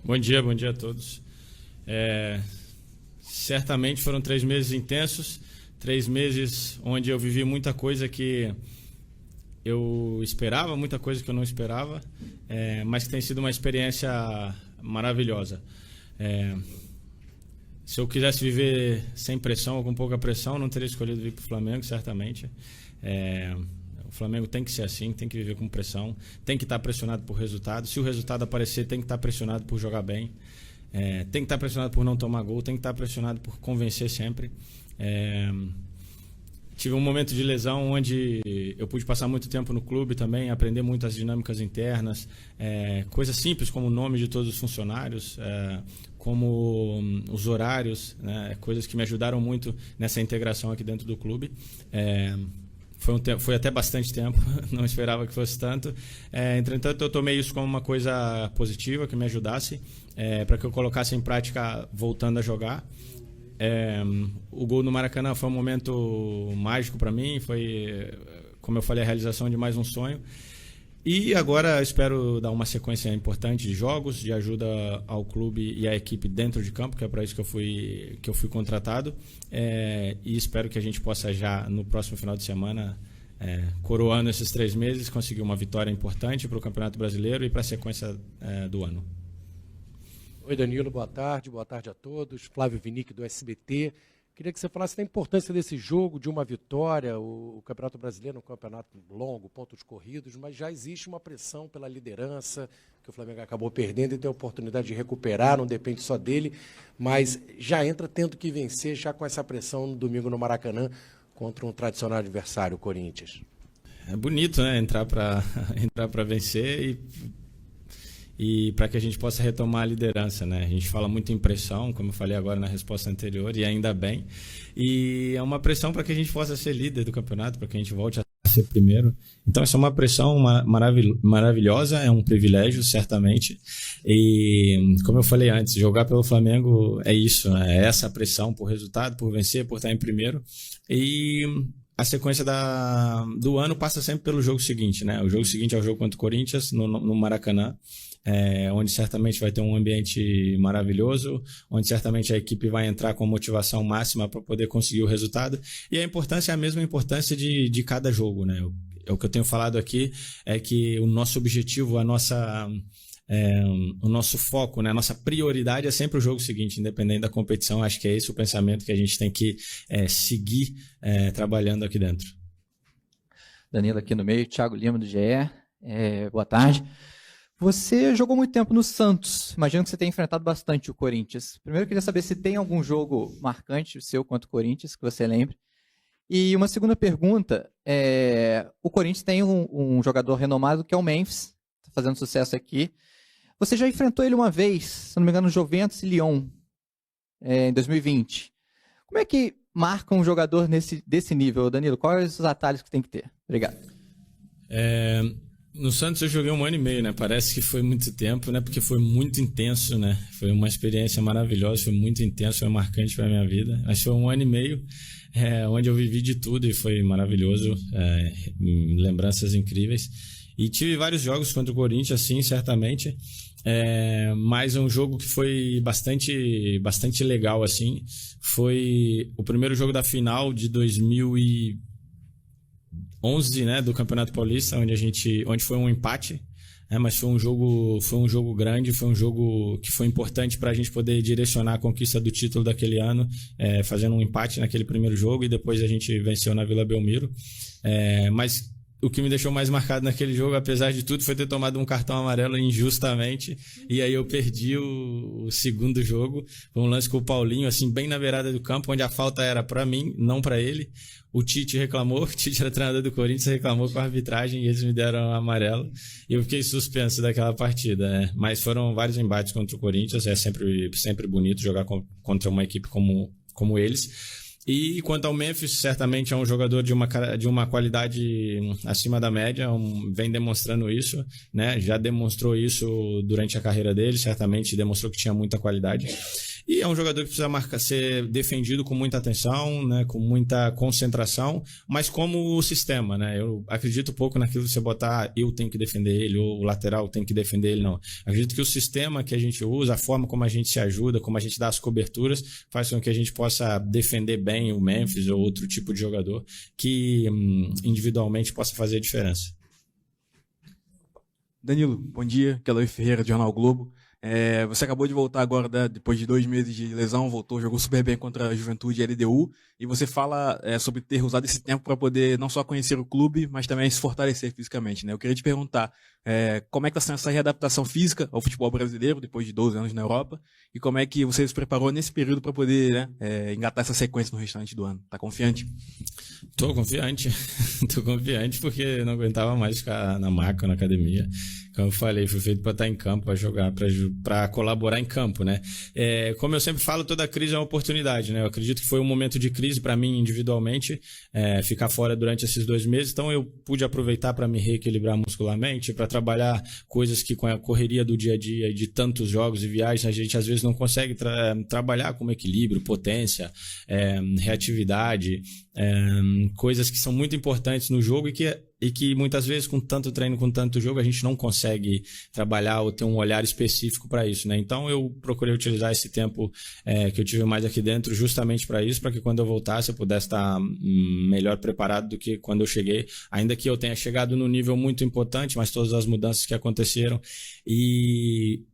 Bom dia a todos. Certamente foram 3 meses intensos, 3 meses onde eu vivi muita coisa que eu esperava, muita coisa que eu não esperava, mas que tem sido uma experiência maravilhosa. Se eu quisesse viver sem pressão ou com pouca pressão, não teria escolhido vir para o Flamengo, certamente. O Flamengo tem que ser assim, tem que viver com pressão, tem que estar pressionado por resultado. Se o resultado aparecer, tem que estar pressionado por jogar bem, tem que estar pressionado por não tomar gol, tem que estar pressionado por convencer sempre. Tive um momento de lesão onde eu pude passar muito tempo no clube também, aprender muitas dinâmicas internas, coisas simples como o nome de todos os funcionários, como os horários, né, coisas que me ajudaram muito nessa integração aqui dentro do clube. Foi até bastante tempo, não esperava que fosse tanto. Entretanto, eu tomei isso como uma coisa positiva, que me ajudasse, para que eu colocasse em prática voltando a jogar. O gol no Maracanã foi um momento mágico para mim, foi, como eu falei, a realização de mais um sonho. E agora espero dar uma sequência importante de jogos, de ajuda ao clube e à equipe dentro de campo, que é para isso que eu fui contratado. E espero que a gente possa já, no próximo final de semana, coroando esses 3 meses, conseguir uma vitória importante para o Campeonato Brasileiro e para a sequência do ano. Oi, Danilo, boa tarde a todos. Flávio Vinick, do SBT. Queria que você falasse da importância desse jogo, de uma vitória. O Campeonato Brasileiro é um campeonato longo, pontos corridos, mas já existe uma pressão pela liderança, que o Flamengo acabou perdendo e tem a oportunidade de recuperar, não depende só dele, mas já entra tendo que vencer, já com essa pressão no domingo no Maracanã, contra um tradicional adversário, o Corinthians. É bonito, né? Entrar para vencer e para que a gente possa retomar a liderança, né? A gente fala muito em pressão, como eu falei agora na resposta anterior, e ainda bem. E é uma pressão para que a gente possa ser líder do campeonato, para que a gente volte a ser primeiro. Então, essa é uma pressão maravilhosa, é um privilégio, certamente. E, como eu falei antes, jogar pelo Flamengo é isso, né? É essa pressão por resultado, por vencer, por estar em primeiro. E a sequência do ano passa sempre pelo jogo seguinte, né? O jogo seguinte é o jogo contra o Corinthians, no Maracanã. Onde certamente vai ter um ambiente maravilhoso, onde certamente a equipe vai entrar com motivação máxima para poder conseguir o resultado. E a importância é a mesma importância de cada jogo, né? O que eu tenho falado aqui é que o nosso objetivo, o nosso foco, né? A nossa prioridade é sempre o jogo seguinte, independente da competição. Acho que é esse o pensamento que a gente tem que seguir trabalhando aqui dentro. Danilo aqui no meio, Thiago Lima do GE. Boa tarde. Você jogou muito tempo no Santos, imagino que você tenha enfrentado bastante o Corinthians. Primeiro eu queria saber se tem algum jogo marcante seu contra o Corinthians, que você lembre. E uma segunda pergunta, o Corinthians tem um jogador renomado que é o Memphis, está fazendo sucesso aqui. Você já enfrentou ele uma vez, se não me engano, no Juventus e Lyon, em 2020. Como é que marca um jogador desse nível, Danilo? Quais os atalhos que tem que ter? Obrigado. No Santos eu joguei 1 ano e meio, né? Parece que foi muito tempo, né? Porque foi muito intenso, né? Foi uma experiência maravilhosa, foi muito intenso, foi marcante para a minha vida. Mas foi 1 ano e meio, onde eu vivi de tudo e foi maravilhoso, lembranças incríveis. E tive vários jogos contra o Corinthians, sim, certamente. Mas um jogo que foi bastante legal, assim, foi o primeiro jogo da final de 2011, né, do Campeonato Paulista, onde foi um empate, mas foi um jogo grande, foi um jogo que foi importante para a gente poder direcionar a conquista do título daquele ano, fazendo um empate naquele primeiro jogo e depois a gente venceu na Vila Belmiro. Mas o que me deixou mais marcado naquele jogo, apesar de tudo, foi ter tomado um cartão amarelo injustamente. E aí eu perdi o segundo jogo. Foi um lance com o Paulinho, assim, bem na beirada do campo, onde a falta era para mim, não para ele. O Tite reclamou, o Tite era treinador do Corinthians, reclamou com a arbitragem e eles me deram um amarelo. E eu fiquei suspenso daquela partida, né? Mas foram vários embates contra o Corinthians. É sempre bonito jogar contra uma equipe como eles. E quanto ao Memphis, certamente é um jogador de uma qualidade acima da média, vem demonstrando isso, né? Já demonstrou isso durante a carreira dele, certamente demonstrou que tinha muita qualidade. E é um jogador que precisa ser defendido com muita atenção, né, com muita concentração, mas como o sistema, né? Eu acredito pouco naquilo que você botar, eu tenho que defender ele, ou o lateral tem que defender ele, não. Acredito que o sistema que a gente usa, a forma como a gente se ajuda, como a gente dá as coberturas, faz com que a gente possa defender bem o Memphis ou outro tipo de jogador que individualmente possa fazer a diferença. Danilo, bom dia. Aqui é Eloy Ferreira, do Jornal o Globo. Você acabou de voltar agora, depois de 2 meses de lesão, voltou, jogou super bem contra a Juventude e a LDU, e você fala sobre ter usado esse tempo para poder não só conhecer o clube, mas também se fortalecer fisicamente, né? Eu queria te perguntar como é que está sendo essa readaptação física ao futebol brasileiro, depois de 12 anos na Europa, e como é que você se preparou nesse período para poder engatar essa sequência no restante do ano. Tá confiante? Tô confiante. Tô confiante porque não aguentava mais ficar na maca, na academia. Como eu falei, fui feito para estar em campo, para jogar, para colaborar em campo, né? Como eu sempre falo, toda crise é uma oportunidade, né? Eu acredito que foi um momento de crise para mim individualmente, ficar fora durante esses 2 meses. Então eu pude aproveitar para me reequilibrar muscularmente, para trabalhar coisas que com a correria do dia a dia e de tantos jogos e viagens a gente às vezes não consegue trabalhar, como equilíbrio, potência, reatividade, coisas que são muito importantes no jogo e que muitas vezes com tanto treino, com tanto jogo, a gente não consegue trabalhar ou ter um olhar específico para isso, né? Então eu procurei utilizar esse tempo que eu tive mais aqui dentro justamente para isso, para que quando eu voltasse eu pudesse estar melhor preparado do que quando eu cheguei, ainda que eu tenha chegado num nível muito importante, mas todas as mudanças que aconteceram e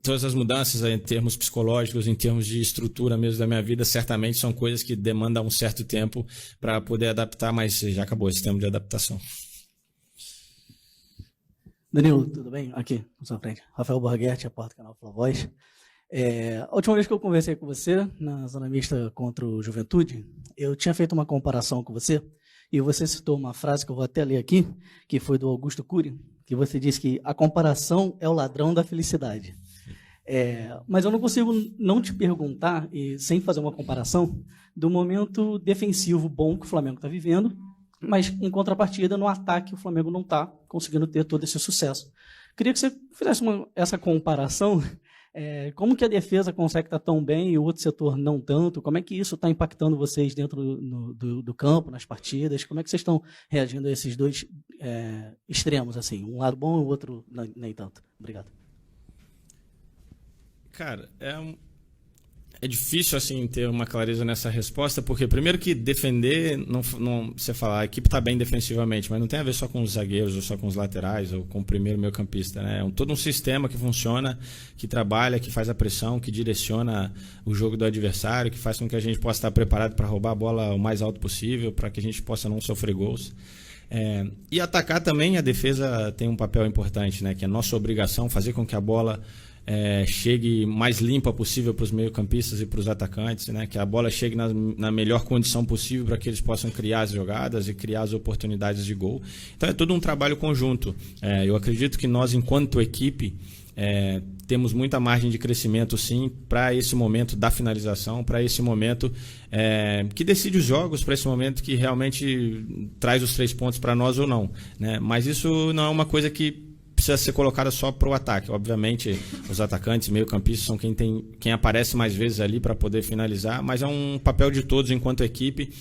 todas as mudanças em termos psicológicos, em termos de estrutura mesmo da minha vida, certamente são coisas que demandam um certo tempo para poder adaptar, mas já acabou esse tempo de adaptação. Danilo, tudo bem? Aqui, na sua frente. Rafael Borghetti, repórter do canal Fla Voz. A última vez que eu conversei com você, na zona mista contra o Juventude, eu tinha feito uma comparação com você, e você citou uma frase que eu vou até ler aqui, que foi do Augusto Cury, que você disse que a comparação é o ladrão da felicidade. Mas eu não consigo não te perguntar, e sem fazer uma comparação, do momento defensivo bom que o Flamengo está vivendo, mas em contrapartida, no ataque o Flamengo não está conseguindo ter todo esse sucesso. Queria que você fizesse essa comparação, como que a defesa consegue estar tão bem e o outro setor não tanto, como é que isso está impactando vocês dentro do campo, nas partidas, como é que vocês estão reagindo a esses dois extremos, assim, um lado bom e o outro nem tanto. Obrigado. Cara, é difícil assim ter uma clareza nessa resposta, porque primeiro que defender, não você fala, a equipe está bem defensivamente, mas não tem a ver só com os zagueiros, ou só com os laterais, ou com o primeiro meio-campista, né? É todo um sistema que funciona, que trabalha, que faz a pressão, que direciona o jogo do adversário, que faz com que a gente possa estar preparado para roubar a bola o mais alto possível, para que a gente possa não sofrer gols. E atacar também, a defesa tem um papel importante, né? Que é nossa obrigação fazer com que a bola chegue mais limpa possível para os meio-campistas e para os atacantes, né? Que a bola chegue na melhor condição possível para que eles possam criar as jogadas e criar as oportunidades de gol. Então é todo um trabalho conjunto. Eu acredito que nós, enquanto equipe, temos muita margem de crescimento, sim, para esse momento da finalização, para esse momento que decide os jogos, para esse momento que realmente traz os 3 pontos para nós ou não, né? Mas isso não é uma coisa que precisa ser colocada só para o ataque. Obviamente, os atacantes, meio-campistas são quem aparece mais vezes ali para poder finalizar, mas é um papel de todos enquanto equipe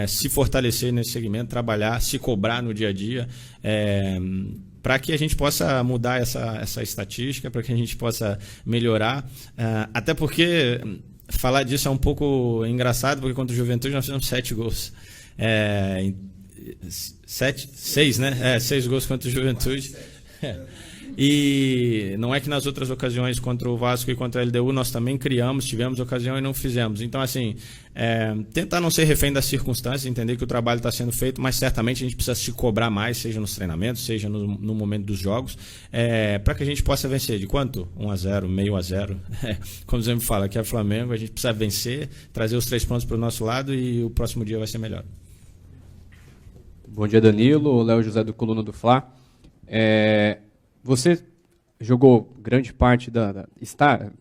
se fortalecer nesse segmento, trabalhar, se cobrar no dia a dia, para que a gente possa mudar essa estatística, para que a gente possa melhorar, até porque falar disso é um pouco engraçado, porque contra o Juventude nós fizemos 7 gols. 6, né? 6 gols contra o Juventude. E não é que nas outras ocasiões contra o Vasco e contra a LDU nós também tivemos ocasião e não fizemos. Então, assim, tentar não ser refém das circunstâncias, entender que o trabalho está sendo feito, mas certamente a gente precisa se cobrar mais, seja nos treinamentos, seja no momento dos jogos, para que a gente possa vencer. De quanto? 1-0, meio a 0. Como você me fala, que é Flamengo, a gente precisa vencer, trazer os 3 pontos para o nosso lado e o próximo dia vai ser melhor. Bom dia, Danilo. Léo José do Coluna do Fla. Você jogou grande parte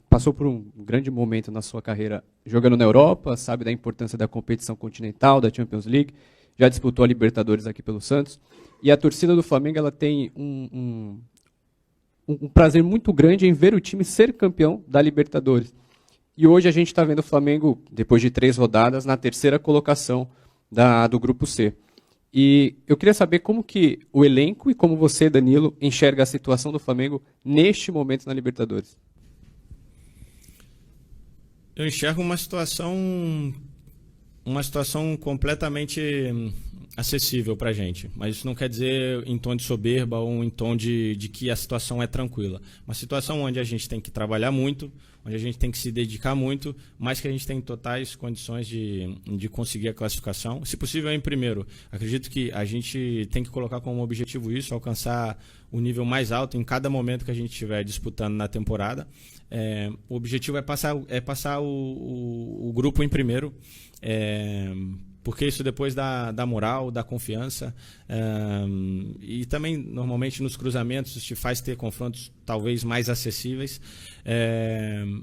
passou por um grande momento na sua carreira jogando na Europa, sabe da importância da competição continental, da Champions League, já disputou a Libertadores aqui pelo Santos, e a torcida do Flamengo ela tem um prazer muito grande em ver o time ser campeão da Libertadores. E hoje a gente está vendo o Flamengo, depois de 3 rodadas, na terceira colocação do Grupo C. E eu queria saber como que o elenco e como você, Danilo, enxerga a situação do Flamengo neste momento na Libertadores. Eu enxergo uma situação completamente acessível para a gente, mas isso não quer dizer em tom de soberba ou em tom de que a situação é tranquila. Uma situação onde a gente tem que trabalhar muito, onde a gente tem que se dedicar muito, mas que a gente tem totais condições de conseguir a classificação, se possível em primeiro. Acredito que a gente tem que colocar como objetivo isso, alcançar o nível mais alto em cada momento que a gente estiver disputando na temporada. O objetivo é passar o grupo em primeiro, porque isso depois dá moral, dá confiança, e também normalmente nos cruzamentos te faz ter confrontos talvez mais acessíveis,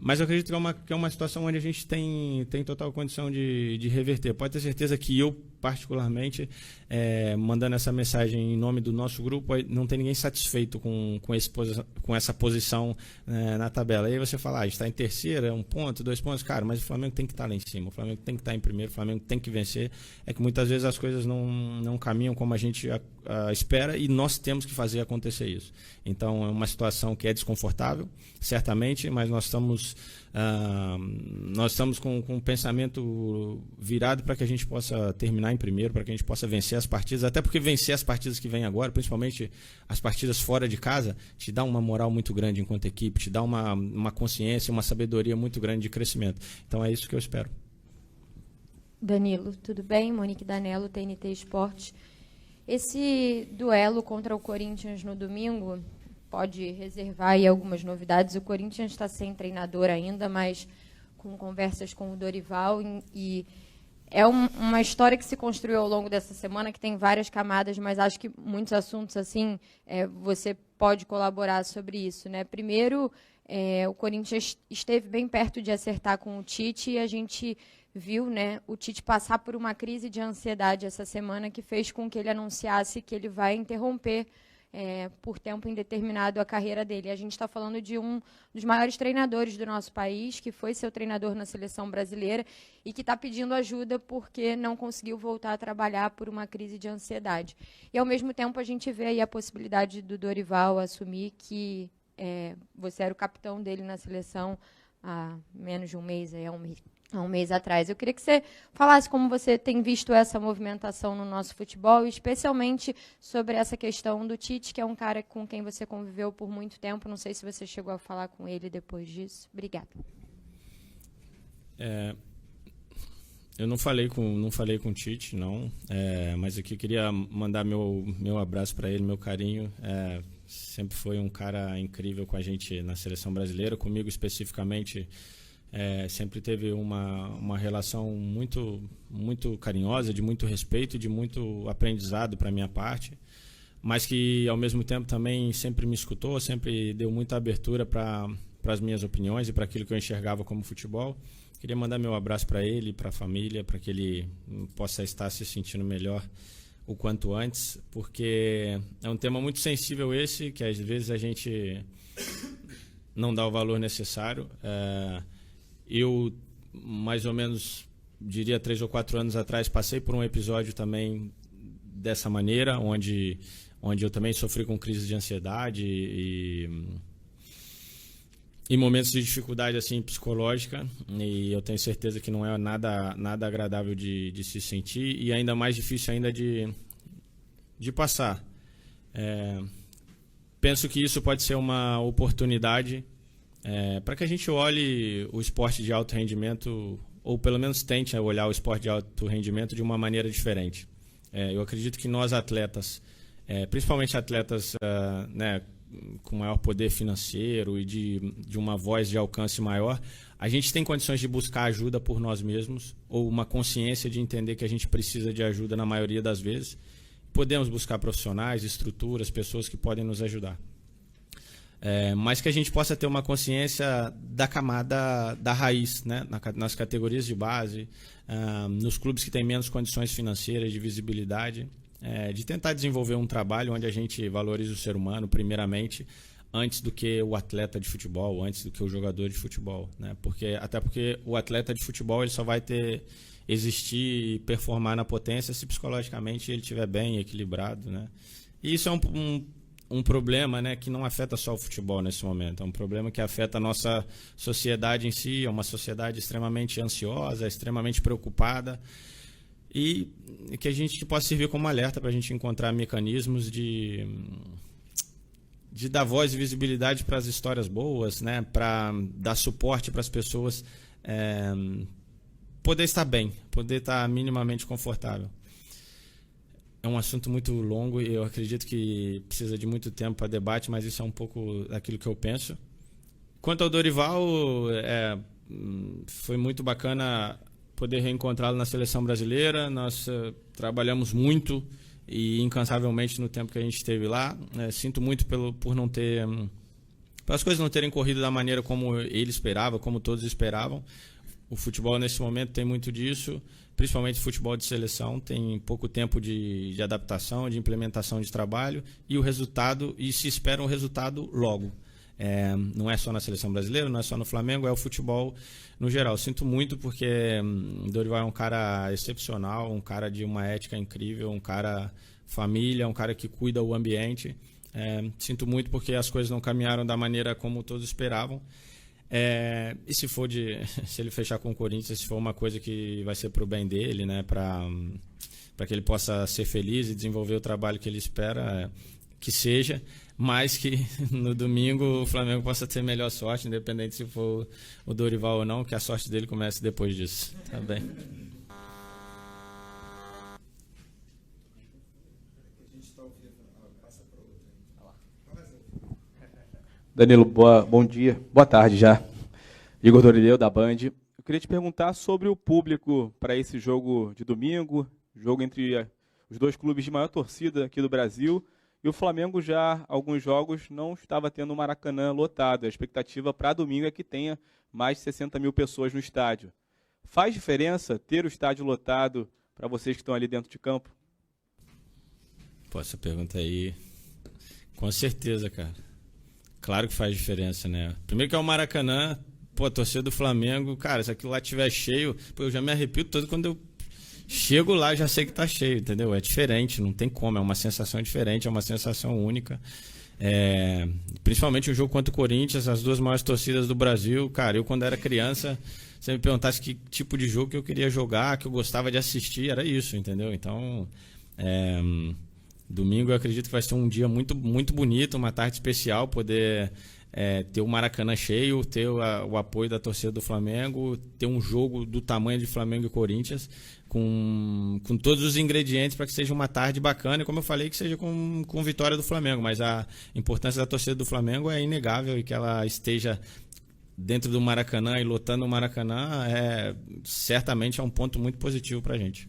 mas eu acredito que é uma situação onde a gente tem total condição de reverter. Pode ter certeza que eu, particularmente, mandando essa mensagem em nome do nosso grupo, não tem ninguém satisfeito com essa posição na tabela. Aí você fala, está em terceira, 1 ponto, 2 pontos, cara, mas o Flamengo tem que estar lá em cima, o Flamengo tem que estar em primeiro, o Flamengo tem que vencer. É que muitas vezes as coisas não caminham como a gente espera e nós temos que fazer acontecer isso. Então é uma situação que é desconfortável, certamente, mas nós estamos com um pensamento virado para que a gente possa terminar em primeiro, para que a gente possa vencer as partidas, até porque vencer as partidas que vêm agora, principalmente as partidas fora de casa, te dá uma moral muito grande enquanto equipe, te dá uma consciência, uma sabedoria muito grande de crescimento. Então é isso que eu espero. Danilo, tudo bem? Monique Danello, TNT Esportes. Esse duelo contra o Corinthians no domingo pode reservar aí algumas novidades. O Corinthians está sem treinador ainda, mas com conversas com o Dorival. E é uma história que se construiu ao longo dessa semana, que tem várias camadas, mas acho que muitos assuntos assim você pode colaborar sobre isso, né? Primeiro, o Corinthians esteve bem perto de acertar com o Tite e a gente viu, né, o Tite passar por uma crise de ansiedade essa semana que fez com que ele anunciasse que ele vai interromper por tempo indeterminado a carreira dele. A gente está falando de um dos maiores treinadores do nosso país, que foi seu treinador na seleção brasileira e que está pedindo ajuda porque não conseguiu voltar a trabalhar por uma crise de ansiedade. E, ao mesmo tempo, a gente vê aí a possibilidade do Dorival assumir que você era o capitão dele na seleção há menos de um mês, há um mês atrás. Eu queria que você falasse como você tem visto essa movimentação no nosso futebol, especialmente sobre essa questão do Tite, que é um cara com quem você conviveu por muito tempo. Não sei se você chegou a falar com ele depois disso. Obrigada. Eu não falei com o Tite, não. Mas aqui eu queria mandar meu abraço para ele, meu carinho. Sempre foi um cara incrível com a gente na seleção brasileira, comigo especificamente. Sempre teve uma relação muito, muito carinhosa, de muito respeito, de muito aprendizado para a minha parte, mas que, ao mesmo tempo, também sempre me escutou, sempre deu muita abertura para as minhas opiniões e para aquilo que eu enxergava como futebol. Queria mandar meu abraço para ele, para a família, para que ele possa estar se sentindo melhor o quanto antes, porque é um tema muito sensível esse, que às vezes a gente não dá o valor necessário. Eu, mais ou menos, diria 3 ou 4 anos atrás, passei por um episódio também dessa maneira, onde eu também sofri com crise de ansiedade e momentos de dificuldade assim, psicológica, e eu tenho certeza que não é nada agradável de se sentir, e ainda mais difícil ainda de passar. Penso que isso pode ser uma oportunidade para que a gente olhe o esporte de alto rendimento, ou pelo menos tente olhar o esporte de alto rendimento de uma maneira diferente. Eu acredito que nós atletas, principalmente atletas com maior poder financeiro e de uma voz de alcance maior, a gente tem condições de buscar ajuda por nós mesmos, ou uma consciência de entender que a gente precisa de ajuda na maioria das vezes. Podemos buscar profissionais, estruturas, pessoas que podem nos ajudar. Mas que a gente possa ter uma consciência da camada da raiz, né? Nas categorias de base, nos clubes que têm menos condições financeiras, de visibilidade, de tentar desenvolver um trabalho onde a gente valorize o ser humano, primeiramente, antes do que o atleta de futebol, antes do que o jogador de futebol, né? Até porque o atleta de futebol ele só vai existir e performar na potência se psicologicamente ele estiver bem, equilibrado, né? E isso é um problema, né, que não afeta só o futebol nesse momento, é um problema que afeta a nossa sociedade em si, é uma sociedade extremamente ansiosa, extremamente preocupada, e que a gente possa servir como alerta para a gente encontrar mecanismos de dar voz e visibilidade para as histórias boas, né, para dar suporte para as pessoas poder estar bem, poder estar minimamente confortável. É um assunto muito longo e eu acredito que precisa de muito tempo para debate, mas isso é um pouco daquilo que eu penso. Quanto ao Dorival, foi muito bacana poder reencontrá-lo na seleção brasileira. Nós trabalhamos muito e incansavelmente no tempo que a gente esteve lá. Sinto muito por não ter... pelas coisas não terem corrido da maneira como ele esperava, como todos esperavam. O futebol nesse momento tem muito disso, principalmente o futebol de seleção, tem pouco tempo de adaptação, de implementação de trabalho e se espera um resultado logo. Não é só na seleção brasileira, não é só no Flamengo, é o futebol no geral. Sinto muito porque Dorival é um cara excepcional, um cara de uma ética incrível, um cara família, um cara que cuida o ambiente. Sinto muito porque as coisas não caminharam da maneira como todos esperavam. E se ele fechar com o Corinthians, se for uma coisa que vai ser para o bem dele, né, para que ele possa ser feliz e desenvolver o trabalho que ele espera que seja, mas que no domingo o Flamengo possa ter melhor sorte, independente se for o Dorival ou não, que a sorte dele comece depois disso. Tá bem? Danilo, bom dia, boa tarde já. Igor Dorileu, da Band. Eu queria te perguntar sobre o público para esse jogo de domingo, jogo entre os dois clubes de maior torcida aqui do Brasil, e o Flamengo já, alguns jogos, não estava tendo o Maracanã lotado. A expectativa para domingo é que tenha mais de 60 mil pessoas no estádio. Faz diferença ter o estádio lotado para vocês que estão ali dentro de campo? Pô, essa pergunta aí, com certeza, cara. Claro que faz diferença, né? Primeiro que é o Maracanã, pô, a torcida do Flamengo, cara, se aquilo lá estiver cheio, pô, eu já me arrepio todo quando eu chego lá, já sei que tá cheio, entendeu? É diferente, não tem como, é uma sensação diferente, é uma sensação única. Principalmente o jogo contra o Corinthians, as duas maiores torcidas do Brasil, cara, eu quando era criança, se me perguntasse que tipo de jogo que eu queria jogar, que eu gostava de assistir, era isso, entendeu? Então, domingo eu acredito que vai ser um dia muito, muito bonito, uma tarde especial, poder ter o Maracanã cheio, ter o apoio da torcida do Flamengo, ter um jogo do tamanho de Flamengo e Corinthians, com todos os ingredientes para que seja uma tarde bacana, e como eu falei, que seja com vitória do Flamengo, mas a importância da torcida do Flamengo é inegável, e que ela esteja dentro do Maracanã e lotando o Maracanã certamente é um ponto muito positivo para a gente.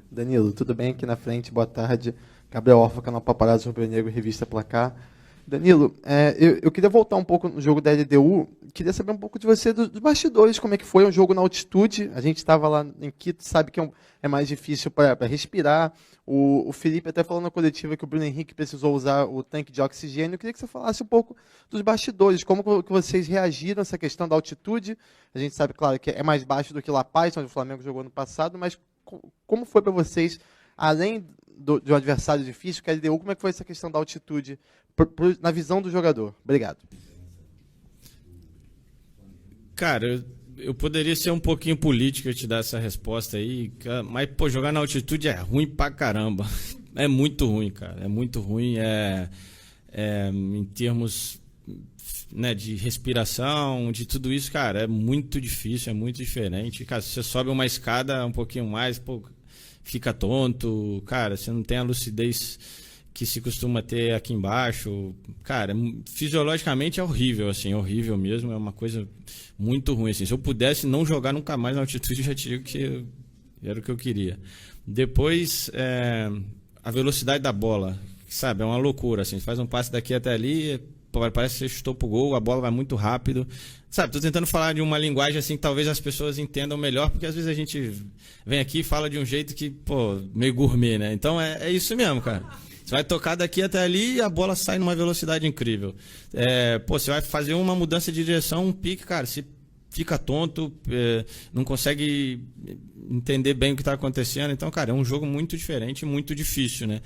Danilo, tudo bem? Aqui na frente, boa tarde. Gabriel Orfa, canal Paparazzo Rubro-Negro, revista Placar. Danilo, eu queria voltar um pouco no jogo da LDU, queria saber um pouco de você, dos bastidores, como é que foi um jogo na altitude. A gente estava lá em Quito, sabe que é mais difícil para respirar. O Felipe até falou na coletiva que o Bruno Henrique precisou usar o tanque de oxigênio. Eu queria que você falasse um pouco dos bastidores, como que vocês reagiram a essa questão da altitude. A gente sabe, claro, que é mais baixo do que La Paz, onde o Flamengo jogou no passado, mas como foi para vocês, além de um adversário difícil, que é a LDU, como é que foi essa questão da altitude na visão do jogador? Obrigado. Cara, eu poderia ser um pouquinho político e te dar essa resposta aí, mas, pô, jogar na altitude é ruim pra caramba. É muito ruim, cara. É muito ruim. Em termos, né, de respiração, de tudo isso, cara, é muito difícil, é muito diferente. Cara, se você sobe uma escada um pouquinho mais, pô, fica tonto, cara, você não tem a lucidez que se costuma ter aqui embaixo. Cara, fisiologicamente é horrível, assim, horrível mesmo, é uma coisa muito ruim, assim. Se eu pudesse não jogar nunca mais na altitude, eu já diria que era o que eu queria. Depois, a velocidade da bola, sabe, é uma loucura, assim, você faz um passe daqui até ali, parece que você chutou pro gol, a bola vai muito rápido. Sabe, tô tentando falar de uma linguagem assim que talvez as pessoas entendam melhor, porque às vezes a gente vem aqui e fala de um jeito que, pô, meio gourmet, né? Então é isso mesmo, cara. Você vai tocar daqui até ali e a bola sai numa velocidade incrível. Você vai fazer uma mudança de direção, um pique, cara, se fica tonto, não consegue entender bem o que está acontecendo. Então, cara, é um jogo muito diferente e muito difícil, né?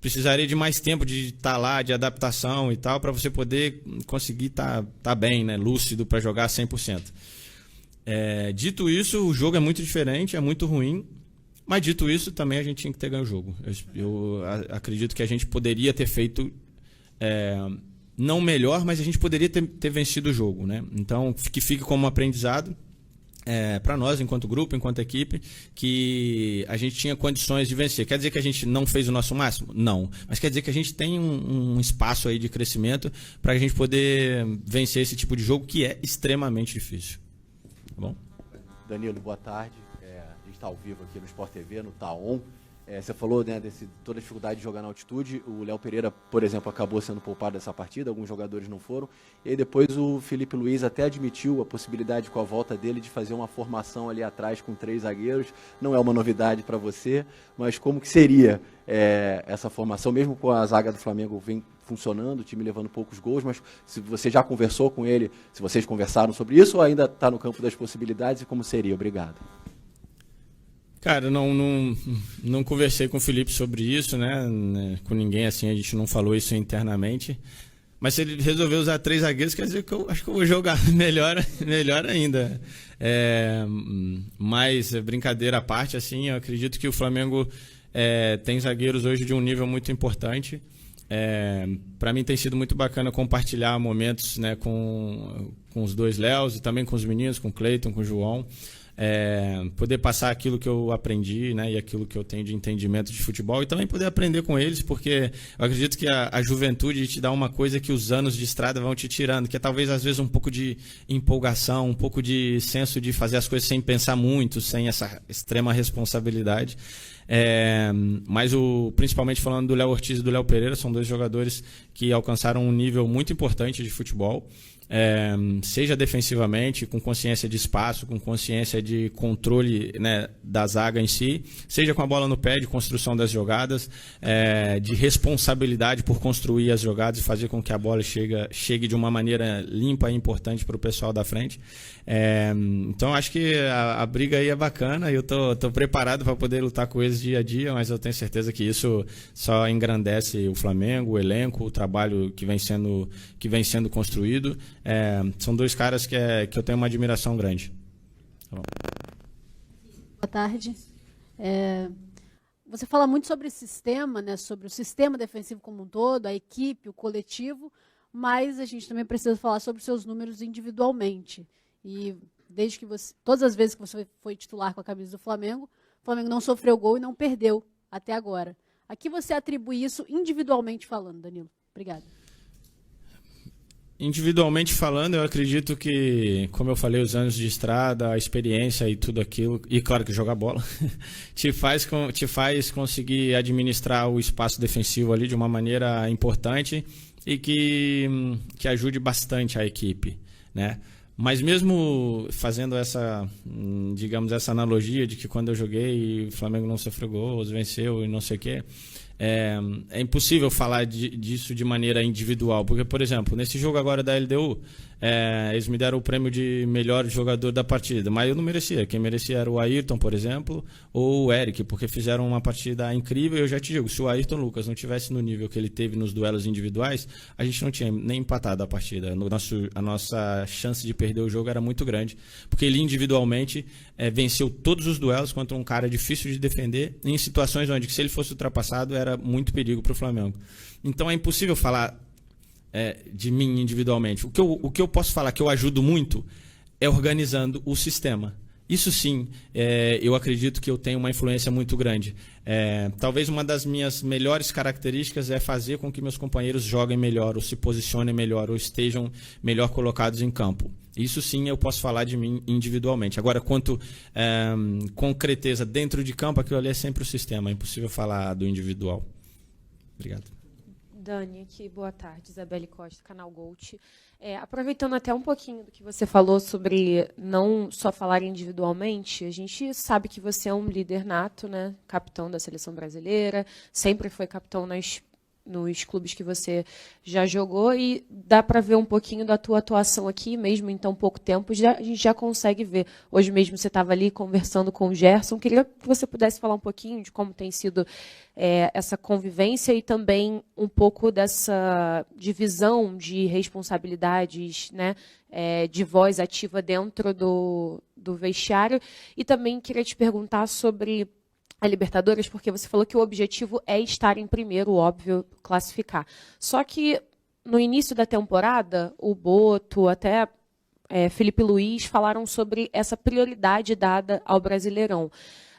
Precisaria de mais tempo de estar lá, de adaptação e tal, para você poder conseguir tá bem, né? Lúcido para jogar 100%. Dito isso, o jogo é muito diferente, é muito ruim, mas dito isso, também a gente tinha que ter ganho o jogo. Eu acredito que a gente poderia ter feito, não melhor, mas a gente poderia ter vencido o jogo, né? Então, que fique como um aprendizado para nós, enquanto grupo, enquanto equipe, que a gente tinha condições de vencer. Quer dizer que a gente não fez o nosso máximo? Não. Mas quer dizer que a gente tem um espaço aí de crescimento para a gente poder vencer esse tipo de jogo, que é extremamente difícil. Tá bom? Danilo, boa tarde. A gente está ao vivo aqui no Sport TV, no Taon. Você falou, né, toda a dificuldade de jogar na altitude. O Léo Pereira, por exemplo, acabou sendo poupado dessa partida, alguns jogadores não foram. E aí depois o Felipe Luiz até admitiu a possibilidade, com a volta dele, de fazer uma formação ali atrás com 3 zagueiros. Não é uma novidade para você, mas como que seria essa formação, mesmo com a zaga do Flamengo vem funcionando, o time levando poucos gols, mas se você já conversou com ele, se vocês conversaram sobre isso, ou ainda está no campo das possibilidades, e como seria? Obrigado. Cara, não conversei com o Felipe sobre isso, né? Com ninguém, assim, a gente não falou isso internamente. Mas se ele resolveu usar 3 zagueiros, quer dizer que eu acho que eu vou jogar melhor ainda. Mas, brincadeira à parte, assim, eu acredito que o Flamengo tem zagueiros hoje de um nível muito importante. Para mim tem sido muito bacana compartilhar momentos, né, com os 2 Léos e também com os meninos, com o Cleiton, com o João. Poder passar aquilo que eu aprendi, né, e aquilo que eu tenho de entendimento de futebol, e também poder aprender com eles, porque eu acredito que a juventude te dá uma coisa que os anos de estrada vão te tirando, que é talvez às vezes um pouco de empolgação, um pouco de senso de fazer as coisas sem pensar muito, sem essa extrema responsabilidade. Mas principalmente falando do Léo Ortiz e do Léo Pereira, são 2 jogadores que alcançaram um nível muito importante de futebol. Seja defensivamente, com consciência de espaço, com consciência de controle, né, da zaga em si, seja com a bola no pé, de construção das jogadas, de responsabilidade por construir as jogadas e fazer com que a bola chegue de uma maneira limpa e importante para o pessoal da frente. Então acho que a briga aí é bacana e eu tô preparado para poder lutar com eles dia a dia, mas eu tenho certeza que isso só engrandece o Flamengo, o elenco, o trabalho que vem sendo construído. São 2 caras que eu tenho uma admiração grande. Tá bom. Boa tarde. Você fala muito sobre sistema, né, sobre o sistema defensivo como um todo, a equipe, o coletivo, mas a gente também precisa falar sobre os seus números individualmente. E desde que todas as vezes que você foi titular com a camisa do Flamengo, o Flamengo não sofreu gol e não perdeu até agora. A que você atribui isso individualmente falando, Danilo? Obrigada. Individualmente falando, eu acredito que, como eu falei, os anos de estrada, a experiência e tudo aquilo, e claro que jogar bola, te faz conseguir administrar o espaço defensivo ali de uma maneira importante e que ajude bastante a equipe, né? Mas mesmo fazendo essa analogia de que quando eu joguei o Flamengo não sofreu gols, venceu e não sei o quê, é impossível falar disso de maneira individual, porque, por exemplo, nesse jogo agora da LDU, eles me deram o prêmio de melhor jogador da partida, mas eu não merecia. Quem merecia era o Ayrton, por exemplo, ou o Eric, porque fizeram uma partida incrível. E eu já te digo, se o Ayrton Lucas não tivesse no nível que ele teve nos duelos individuais, a gente não tinha nem empatado a partida. A nossa chance de perder o jogo era muito grande, porque ele individualmente venceu todos os duelos contra um cara difícil de defender, em situações onde, se ele fosse ultrapassado, era muito perigo para o Flamengo. Então é impossível falar de mim individualmente. O que eu posso falar que eu ajudo muito é organizando o sistema. Isso sim, eu acredito que eu tenho uma influência muito grande. Talvez uma das minhas melhores características é fazer com que meus companheiros joguem melhor, ou se posicionem melhor, ou estejam melhor colocados em campo. Isso sim eu posso falar de mim individualmente. Agora, quanto concreteza dentro de campo, aquilo ali é sempre o sistema. É impossível falar do individual. Obrigado. Dani, aqui, boa tarde, Isabelle Costa, canal Gold. Aproveitando até um pouquinho do que você falou sobre não só falar individualmente, a gente sabe que você é um líder nato, né? Capitão da seleção brasileira, sempre foi capitão nas nos clubes que você já jogou, e dá para ver um pouquinho da tua atuação aqui, mesmo em tão pouco tempo, a gente já consegue ver. Hoje mesmo você estava ali conversando com o Gerson, queria que você pudesse falar um pouquinho de como tem sido essa convivência e também um pouco dessa divisão de responsabilidades, né, de voz ativa dentro do vestiário. E também queria te perguntar sobre a Libertadores, porque você falou que o objetivo é estar em primeiro, óbvio, classificar. Só que no início da temporada, o Boto, até Felipe Luiz falaram sobre essa prioridade dada ao Brasileirão.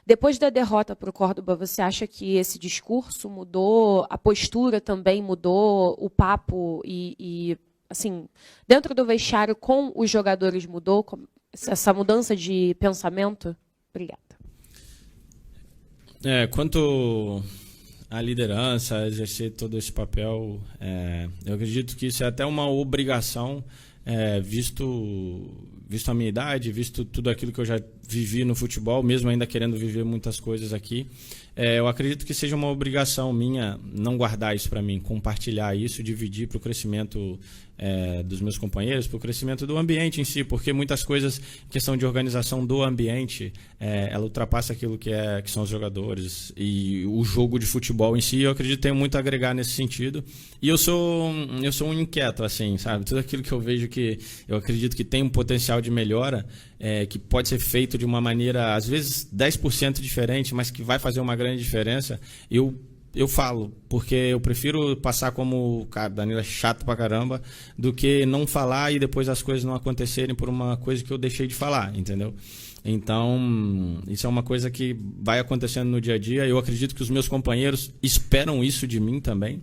Depois da derrota para o Córdoba, você acha que esse discurso mudou, a postura também mudou, o papo e assim, dentro do vestiário com os jogadores mudou, essa mudança de pensamento? Obrigada. Quanto à liderança, exercer todo esse papel, eu acredito que isso é até uma obrigação, visto a minha idade, visto tudo aquilo que eu já vivi no futebol, mesmo ainda querendo viver muitas coisas aqui. Eu acredito que seja uma obrigação minha não guardar isso para mim, compartilhar isso, dividir para o crescimento dos meus companheiros, para o crescimento do ambiente em si, porque muitas coisas, questão de organização do ambiente, ela ultrapassa aquilo que são os jogadores e o jogo de futebol em si. Eu acredito que tem muito a agregar nesse sentido. E eu sou um inquieto, assim, sabe? Tudo aquilo que eu vejo que eu acredito que tem um potencial de melhora, que pode ser feito de uma maneira, às vezes 10% diferente, mas que vai fazer uma grande diferença, eu falo, porque eu prefiro passar como, cara, Danilo é chato pra caramba, do que não falar e depois as coisas não acontecerem por uma coisa que eu deixei de falar, entendeu? Então, isso é uma coisa que vai acontecendo no dia a dia. Eu acredito que os meus companheiros esperam isso de mim também.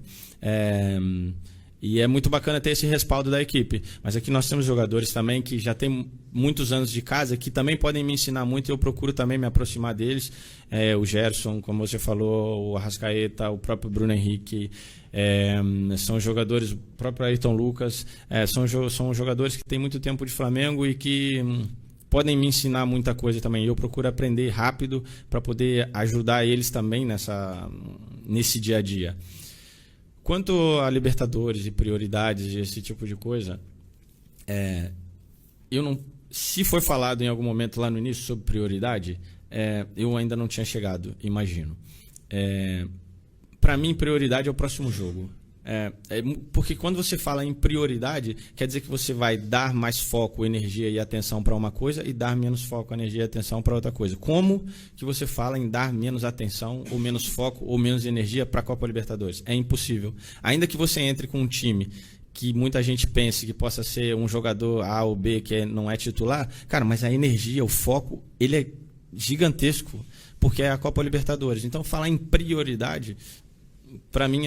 E é muito bacana ter esse respaldo da equipe. Mas aqui nós temos jogadores também que já têm muitos anos de casa, que também podem me ensinar muito, e eu procuro também me aproximar deles. O Gerson, como você falou, o Arrascaeta, o próprio Bruno Henrique, são jogadores, o próprio Ayrton Lucas, são jogadores que têm muito tempo de Flamengo e que podem me ensinar muita coisa também. Eu procuro aprender rápido para poder ajudar eles também nesse dia a dia. Quanto a Libertadores e prioridades e esse tipo de coisa, se foi falado em algum momento lá no início sobre prioridade, eu ainda não tinha chegado, imagino. Para mim, prioridade é o próximo jogo. Porque quando você fala em prioridade, quer dizer que você vai dar mais foco, energia e atenção para uma coisa e dar menos foco, energia e atenção para outra coisa. Como que você fala em dar menos atenção ou menos foco ou menos energia para a Copa Libertadores? É impossível. Ainda que você entre com um time que muita gente pense que possa ser um jogador A ou B que não é titular, cara, mas a energia, o foco, ele é gigantesco, porque é a Copa Libertadores. Então, falar em prioridade, para mim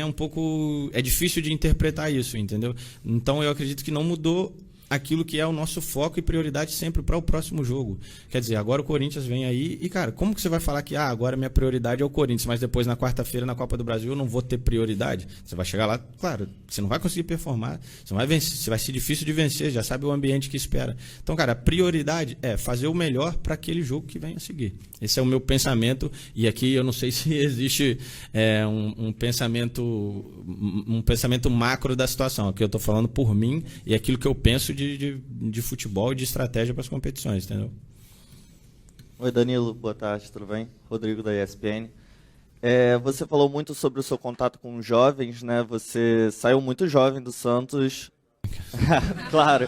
é difícil de interpretar isso, entendeu? Então eu acredito que não mudou aquilo que é o nosso foco e prioridade sempre para o próximo jogo. Quer dizer, agora o Corinthians vem aí e, cara, como que você vai falar que agora minha prioridade é o Corinthians, mas depois na quarta-feira na Copa do Brasil eu não vou ter prioridade? Você vai chegar lá, claro, você não vai conseguir performar, você não vai vencer, vai ser difícil de vencer, já sabe o ambiente que espera. Então, cara, a prioridade é fazer o melhor para aquele jogo que vem a seguir. Esse é o meu pensamento, e aqui eu não sei se existe um pensamento macro da situação. Aqui eu estou falando por mim e aquilo que eu penso de futebol e de estratégia para as competições, entendeu? Oi, Danilo, boa tarde, tudo bem? Rodrigo, da ESPN. Você falou muito sobre o seu contato com jovens, né? Você saiu muito jovem do Santos. Claro.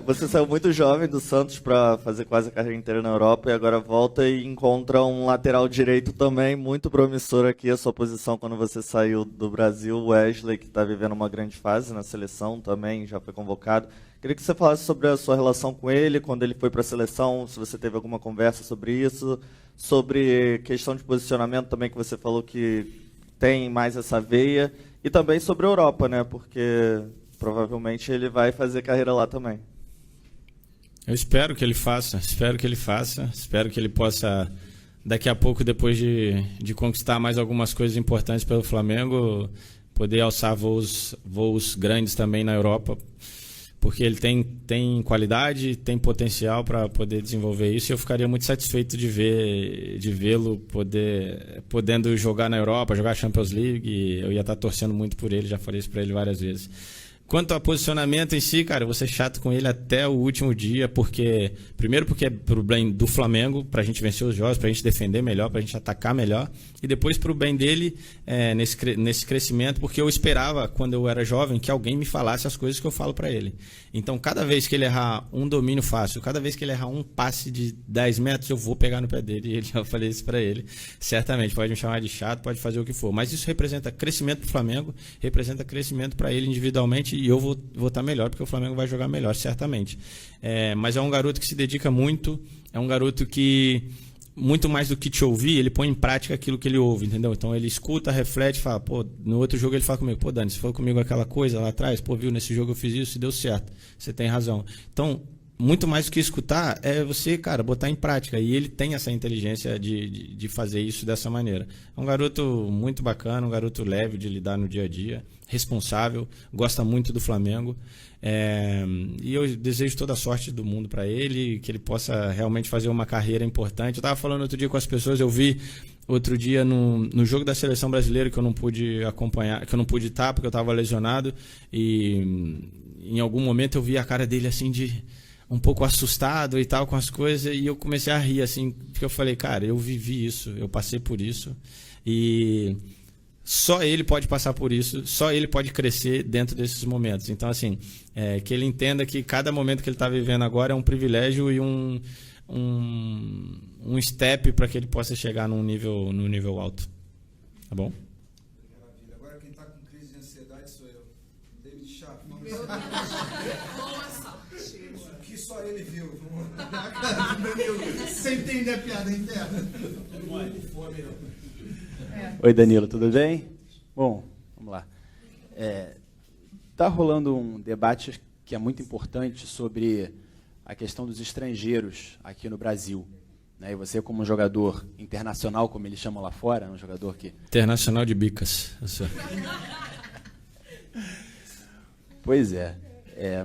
Você saiu muito jovem do Santos para fazer quase a carreira inteira na Europa e agora volta e encontra um lateral direito também muito promissor aqui, a sua posição quando você saiu do Brasil, o Wesley, que está vivendo uma grande fase na seleção também, já foi convocado. Queria que você falasse sobre a sua relação com ele, quando ele foi para a seleção, se você teve alguma conversa sobre isso, sobre questão de posicionamento também, que você falou que tem mais essa veia, e também sobre a Europa, né? Porque provavelmente ele vai fazer carreira lá também. Eu espero que ele faça, espero que ele possa, daqui a pouco, depois de conquistar mais algumas coisas importantes pelo Flamengo, poder alçar voos grandes também na Europa, porque ele tem qualidade, tem potencial para poder desenvolver isso, e eu ficaria muito satisfeito de vê-lo podendo jogar na Europa, jogar a Champions League, e eu ia estar torcendo muito por ele, já falei isso para ele várias vezes. Quanto ao posicionamento em si, cara, eu vou ser chato com ele até o último dia, primeiro porque é pro bem do Flamengo, pra gente vencer os jogos, pra gente defender melhor, pra gente atacar melhor, e depois pro bem dele nesse crescimento, porque eu esperava, quando eu era jovem, que alguém me falasse as coisas que eu falo pra ele. Então, cada vez que ele errar um domínio fácil, cada vez que ele errar um passe de 10 metros, eu vou pegar no pé dele, e eu falei isso pra ele. Certamente, pode me chamar de chato, pode fazer o que for, mas isso representa crescimento pro Flamengo, representa crescimento pra ele individualmente, e eu vou estar melhor, porque o Flamengo vai jogar melhor, certamente. Mas é um garoto que se dedica muito, é um garoto que, muito mais do que te ouvir, ele põe em prática aquilo que ele ouve, entendeu? Então ele escuta, reflete, fala, pô, no outro jogo ele fala comigo, pô, Dani, você falou comigo aquela coisa lá atrás, pô, viu, nesse jogo eu fiz isso e deu certo, você tem razão. Então, muito mais do que escutar, é você, cara, botar em prática. E ele tem essa inteligência de fazer isso dessa maneira. É um garoto muito bacana, um garoto leve de lidar no dia a dia, responsável, gosta muito do Flamengo. E eu desejo toda a sorte do mundo para ele, que ele possa realmente fazer uma carreira importante. Eu estava falando outro dia com as pessoas, eu vi outro dia no jogo da Seleção Brasileira, que eu não pude acompanhar, que eu não pude estar porque eu estava lesionado, e em algum momento eu vi a cara dele assim um pouco assustado e tal com as coisas, e eu comecei a rir, assim, porque eu falei, cara, eu vivi isso, eu passei por isso, e só ele pode passar por isso, só ele pode crescer dentro desses momentos. Então, assim, que ele entenda que cada momento que ele está vivendo agora é um privilégio e um step para que ele possa chegar num nível alto. Tá bom? Maravilha. Agora quem está com crise de ansiedade sou eu. David Sharp. Que só ele viu. Você entende a piada interna? Oi, Danilo, tudo bem? Bom, vamos lá. Está rolando um debate que é muito importante sobre a questão dos estrangeiros aqui no Brasil. Né? E você, como um jogador internacional, como eles chamam lá fora, um jogador que... Internacional de bicas. Pois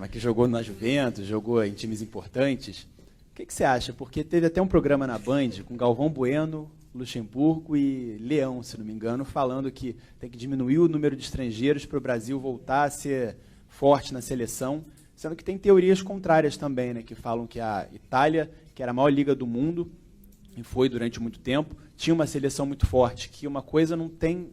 mas que jogou na Juventus, jogou em times importantes. O que você acha? Porque teve até um programa na Band com Galvão Bueno, Luxemburgo e Leão, se não me engano, falando que tem que diminuir o número de estrangeiros para o Brasil voltar a ser forte na seleção, sendo que tem teorias contrárias também, né, que falam que a Itália, que era a maior liga do mundo, e foi durante muito tempo, tinha uma seleção muito forte, que uma coisa não tem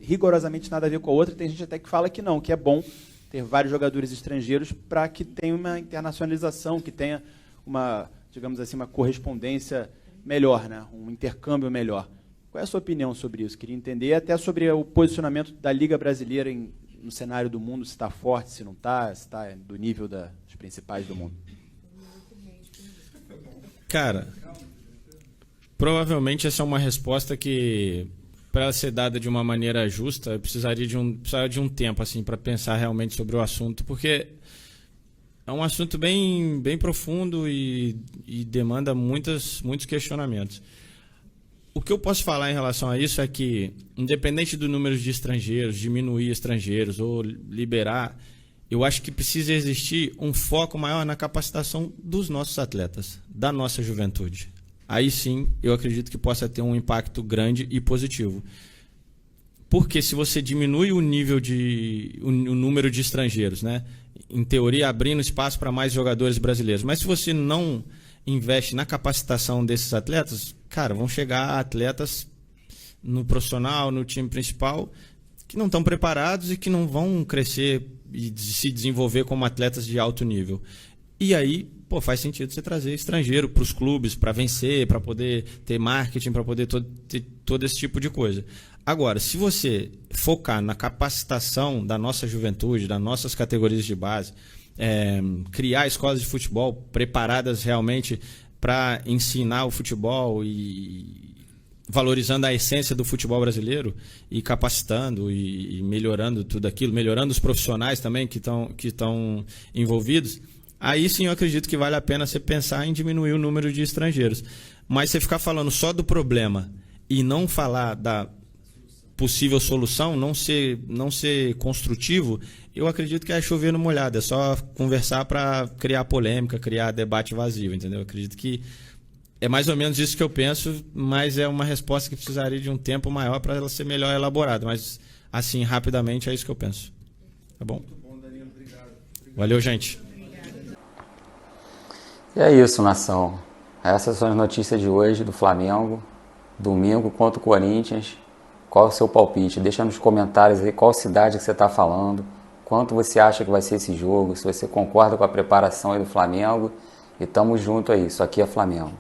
rigorosamente nada a ver com a outra, tem gente até que fala que não, que é bom ter vários jogadores estrangeiros para que tenha uma internacionalização, que tenha uma, digamos assim, uma correspondência melhor, né? Um intercâmbio melhor. Qual é a sua opinião sobre isso? Queria entender até sobre o posicionamento da Liga Brasileira no cenário do mundo, se está forte, se não está, se está do nível das principais do mundo. Cara, provavelmente essa é uma resposta que, para ela ser dada de uma maneira justa, eu precisaria de um tempo assim para pensar realmente sobre o assunto, porque é um assunto bem profundo e demanda muitos questionamentos. O que eu posso falar em relação a isso é que, independente do número de estrangeiros, diminuir estrangeiros ou liberar, eu acho que precisa existir um foco maior na capacitação dos nossos atletas, da nossa juventude. Aí sim, eu acredito que possa ter um impacto grande e positivo. Porque se você diminui o número de estrangeiros, né? Em teoria, abrindo espaço para mais jogadores brasileiros. Mas se você não investe na capacitação desses atletas, cara, vão chegar atletas no profissional, no time principal, que não estão preparados e que não vão crescer e se desenvolver como atletas de alto nível. E aí, faz sentido você trazer estrangeiro para os clubes, para vencer, para poder ter marketing, para poder ter todo esse tipo de coisa. Agora, se você focar na capacitação da nossa juventude, das nossas categorias de base, criar escolas de futebol preparadas realmente para ensinar o futebol e valorizando a essência do futebol brasileiro e capacitando e melhorando tudo aquilo, melhorando os profissionais também que estão envolvidos, aí sim eu acredito que vale a pena você pensar em diminuir o número de estrangeiros. Mas você ficar falando só do problema e não falar possível solução, não ser construtivo, eu acredito que é chover no molhado, é só conversar para criar polêmica, criar debate vazio, entendeu? Eu acredito que é mais ou menos isso que eu penso, mas é uma resposta que precisaria de um tempo maior para ela ser melhor elaborada, mas assim, rapidamente, é isso que eu penso. Tá bom? Muito bom, Danilo. Obrigado. Valeu, gente. E é isso, nação. Essas são as notícias de hoje do Flamengo. Domingo contra o Corinthians. Qual é o seu palpite? Deixa nos comentários aí qual cidade que você está falando. Quanto você acha que vai ser esse jogo. Se você concorda com a preparação aí do Flamengo. E tamo junto aí. Isso aqui é Flamengo.